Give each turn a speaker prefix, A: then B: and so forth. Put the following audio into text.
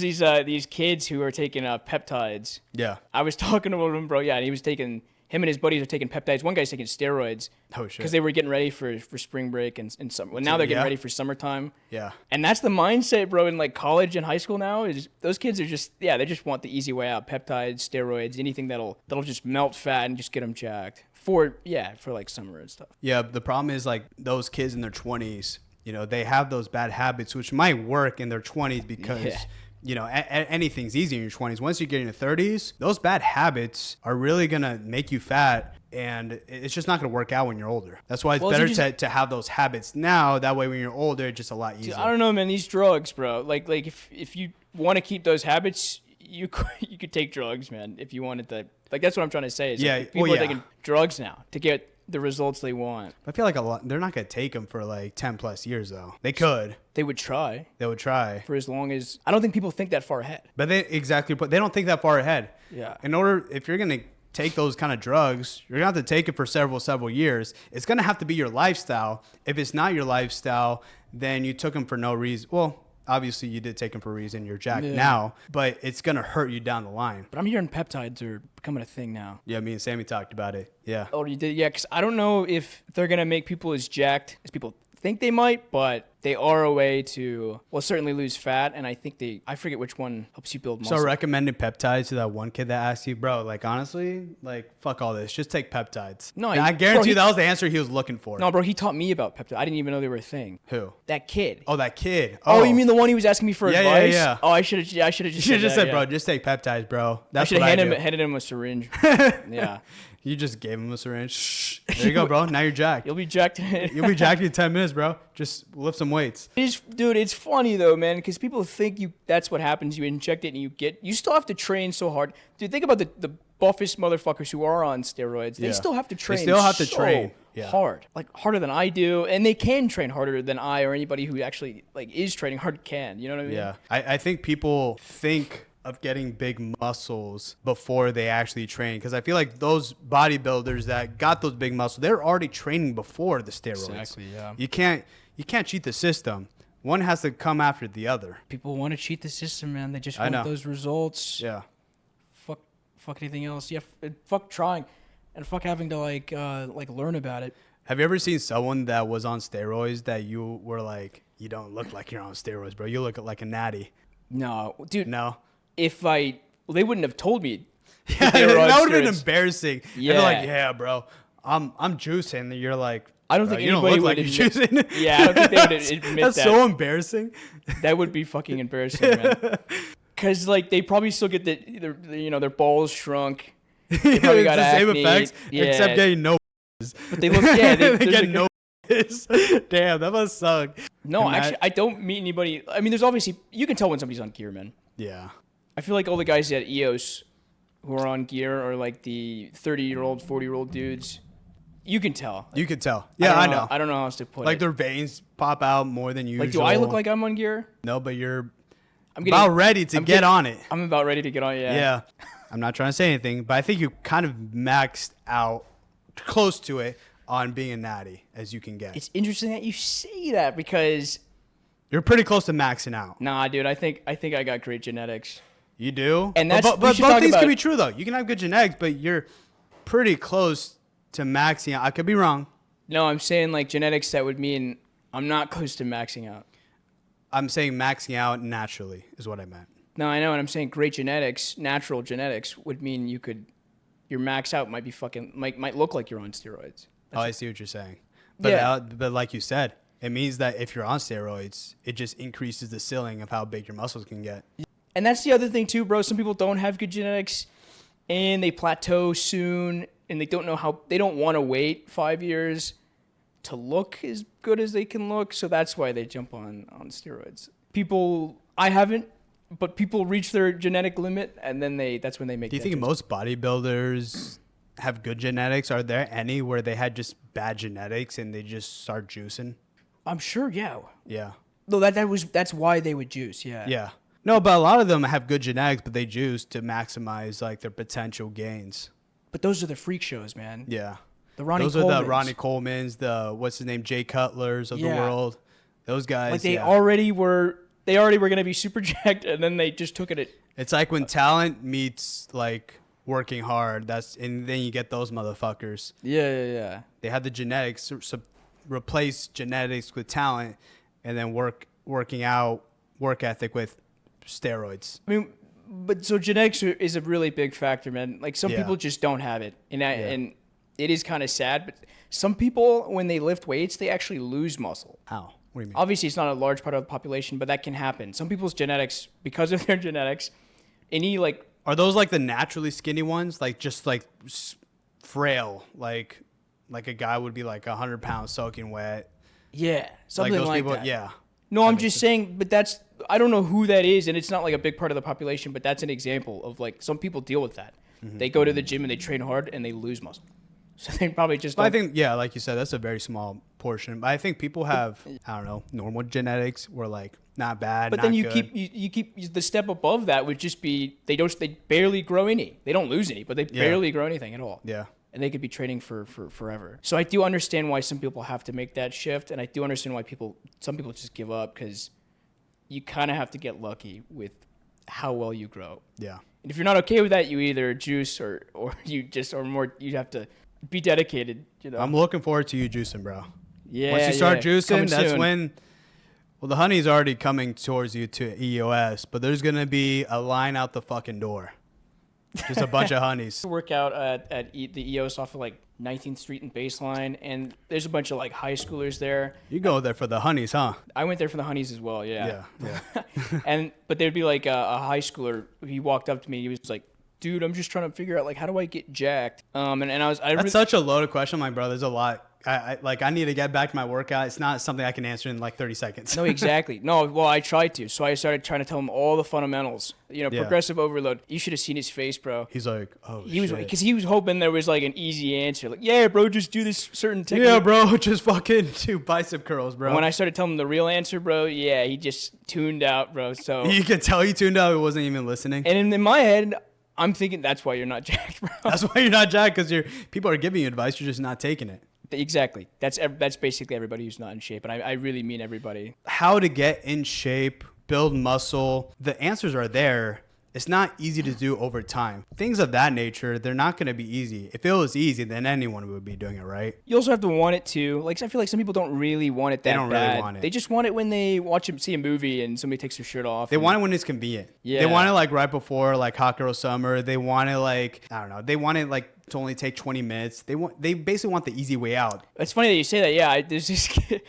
A: There's these kids who are taking peptides.
B: Yeah.
A: I was talking to one of them, bro. Yeah, and he was taking. Him and his buddies are taking peptides. One guy's taking steroids.
B: Oh, shit.
A: Because they were getting ready for spring break and summer. Well, now they're getting ready for summertime.
B: Yeah.
A: And that's the mindset, bro, in like college and high school now is those kids are just, they just want the easy way out. Peptides, steroids, anything that'll just melt fat and just get them jacked for like summer and stuff.
B: Yeah. The problem is like those kids in their 20s, you know, they have those bad habits, which might work in their 20s because... Yeah. You know, anything's easy in your 20s. Once you get in your 30s, those bad habits are really going to make you fat, and it's just not going to work out when you're older. That's why it's better to have those habits now. That way when you're older, it's just a lot easier.
A: Dude, I don't know, man. These drugs, bro. Like if you want to keep those habits, you could take drugs, man, if you wanted to. Like, that's what I'm trying to say. Is like, people are taking drugs now to get the results they want.
B: I feel like they're not going to take them for like 10 plus years though. They could.
A: They would try.
B: For
A: as long as... I don't think people think that far ahead.
B: But they don't think that far ahead.
A: Yeah.
B: If you're going to take those kind of drugs, you're going to have to take it for several years. It's going to have to be your lifestyle. If it's not your lifestyle, then you took them for no reason. Well, obviously you did take them for a reason. You're jacked now, but it's going to hurt you down the line.
A: But I'm hearing peptides are becoming a thing now.
B: Yeah, me and Sammy talked about it. Yeah.
A: Oh, you did? Yeah, because I don't know if they're going to make people as jacked as people think they might, but they are a way to, well, certainly lose fat. And I think I forget which one helps you build muscle.
B: So recommended peptides to that one kid that asked you, bro, like, honestly, like, fuck all this. Just take peptides.
A: No,
B: I guarantee that was the answer he was looking for.
A: No, bro, he taught me about peptides. I didn't even know they were a thing.
B: Who?
A: That kid.
B: Oh, that kid.
A: Oh, you mean the one he was asking me for advice?
B: Yeah.
A: Oh, I should have just
B: You should have just said, bro, just take peptides, bro. That's
A: I should have handed him a syringe. Yeah.
B: You just gave him a syringe. Shh. There you go, bro. Now you're jacked.
A: You'll be jacked.
B: You'll be jacked in 10 minutes, bro. Just lift some weights.
A: Dude, it's funny though, man, because people think that's what happens. You inject it and you still have to train so hard. Dude, think about the buffest motherfuckers who are on steroids. They still have to train.
B: They still have to train
A: hard, like harder than I do, and they can train harder than I or anybody who actually like is training hard can. You know what I mean?
B: Yeah, I think people think of getting big muscles before they actually train, because I feel like those bodybuilders that got those big muscles, they're already training before the steroids.
A: Exactly. Yeah.
B: You can't cheat the system. One has to come after the other.
A: People want to cheat the system, man. They just want those results.
B: Yeah.
A: Fuck anything else. Yeah. Fuck trying, and fuck having to like learn about it.
B: Have you ever seen someone that was on steroids that you were like, you don't look like you're on steroids, bro? You look like a natty.
A: No, dude.
B: No.
A: They wouldn't have told me.
B: Yeah, that would have been embarrassing.
A: Yeah.
B: And they're like, yeah, bro, I'm juicing. And you're like,
A: I don't think
B: you don't
A: anybody
B: look like
A: would
B: you're juicing.
A: Yeah, I don't think they would admit
B: That's
A: that.
B: so embarrassing.
A: That would be fucking embarrassing, man. Because like they probably still get their balls shrunk. They probably got
B: the same
A: acne.
B: effects, except getting no.
A: But they look, they
B: get no. Damn, that must suck.
A: No, actually, I don't meet anybody. I mean, there's obviously, you can tell when somebody's on gear, man.
B: Yeah.
A: I feel like all the guys at EOS who are on gear are like the 30-year-old, 40-year-old dudes. You can tell.
B: You can tell. Yeah, I know.
A: I don't know how else to put it.
B: Like their veins pop out more than usual.
A: Like, do I look like I'm on gear?
B: No, but you're about ready to get on it.
A: I'm about ready to get on it, yeah.
B: Yeah. I'm not trying to say anything, but I think you kind of maxed out, close to it, on being a natty as you can get.
A: It's interesting that you say that because...
B: You're pretty close to maxing out.
A: Nah, dude, I think I got great genetics.
B: You do?
A: And that's
B: but both things can be true, though. You can have good genetics, but you're pretty close to maxing out. I could be wrong.
A: No, I'm saying like genetics, that would mean I'm not close to maxing out.
B: I'm saying maxing out naturally is what I meant.
A: No, I know, and I'm saying great genetics, natural genetics would mean your max out might be might look like you're on steroids.
B: I see what you're saying. But but like you said, it means that if you're on steroids, it just increases the ceiling of how big your muscles can get.
A: And that's the other thing too, bro. Some people don't have good genetics and they plateau soon and they don't want to wait 5 years to look as good as they can look. So that's why they jump on steroids. I haven't, but people reach their genetic limit and then that's when they make.
B: Do you think most bodybuilders have good genetics? Are there any where they had just bad genetics and they just start juicing?
A: I'm sure, yeah.
B: Yeah.
A: No, that's why they would juice, yeah.
B: Yeah. No, but a lot of them have good genetics, but they juice to maximize like their potential gains.
A: But those are the freak shows, man.
B: Yeah.
A: Those
B: are the Ronnie Coleman's, the what's his name, Jay Cutlers of the world. Those guys.
A: Like they already were they already were going to be super jacked, and then they just took it.
B: It's like when talent meets like working hard. And then you get those motherfuckers.
A: Yeah.
B: They had the genetics, replace genetics with talent, and then work ethic with steroids.
A: I mean, but so genetics is a really big factor, man. Like some people just don't have it, and it is kind of sad. But some people, when they lift weights, they actually lose muscle.
B: How? What do you mean?
A: Obviously, it's not a large part of the population, but that can happen. Some people's genetics, because of their genetics,
B: Are those like the naturally skinny ones? Like just like frail, like a guy would be like 100 pounds soaking wet.
A: Yeah, something
B: those
A: like
B: people,
A: that.
B: Yeah.
A: No, I'm just saying, but I don't know who that is, and it's not like a big part of the population, but that's an example of like some people deal with that. Mm-hmm. They go to the gym and they train hard and they lose muscle. So they probably just.
B: I think, yeah, like you said, that's a very small portion. But I think people have, I don't know, normal genetics where like not bad.
A: But
B: not
A: then you
B: good.
A: keep the step above that would just be they barely grow any. They don't lose any, but they barely grow anything at all.
B: Yeah.
A: And they could be training for forever. So I do understand why some people have to make that shift, and I do understand why some people just give up because you kind of have to get lucky with how well you grow.
B: Yeah.
A: And if you're not okay with that, you either juice or you have to be dedicated. You know.
B: I'm looking forward to you juicing, bro.
A: Yeah.
B: Once you start juicing,
A: Coming
B: that's
A: soon.
B: when. Well, the honey's already coming towards you to EOS, but there's gonna be a line out the fucking door. Just a bunch of honeys.
A: Work out at the EOS off of like 19th Street and Baseline, and there's a bunch of like high schoolers there.
B: You go there for the honeys, huh?
A: I went there for the honeys as well, yeah.
B: Yeah.
A: But there'd be like a high schooler. He walked up to me. He was like, "Dude, I'm just trying to figure out like how do I get jacked?"
B: That's such a loaded question, my brother. There's a lot. I need to get back to my workout. It's not something I can answer in like 30 seconds.
A: No, exactly. No, well, I tried to. So I started trying to tell him all the fundamentals. Progressive overload. You should have seen his face, bro.
B: He's like, oh,
A: Because he was hoping there was like an easy answer. Like, yeah, bro, just do this certain technique.
B: Yeah, bro, just fucking do bicep curls, bro.
A: And when I started telling him the real answer, bro, yeah, he just tuned out, bro. So
B: you can tell he tuned out. He wasn't even listening.
A: And in my head, I'm thinking that's why you're not jacked, bro.
B: That's why you're not jacked, because people are giving you advice. You're just not taking it.
A: Exactly. That's basically everybody who's not in shape. And I really mean everybody.
B: How to get in shape, build muscle. The answers are there. It's not easy to do over time. Things of that nature, they're not going to be easy. If it was easy, then anyone would be doing it, right?
A: You also have to want it too. Like, I feel like some people don't really want it that bad.
B: They don't really want it.
A: They just want it when they see a movie and somebody takes their shirt off.
B: They want it when it's convenient.
A: Yeah.
B: They want it like right before like Hot Girl Summer. They want it like, I don't know. They want it like to only take 20 minutes. They basically want the easy way out.
A: It's funny that you say that. Yeah, there's this kid.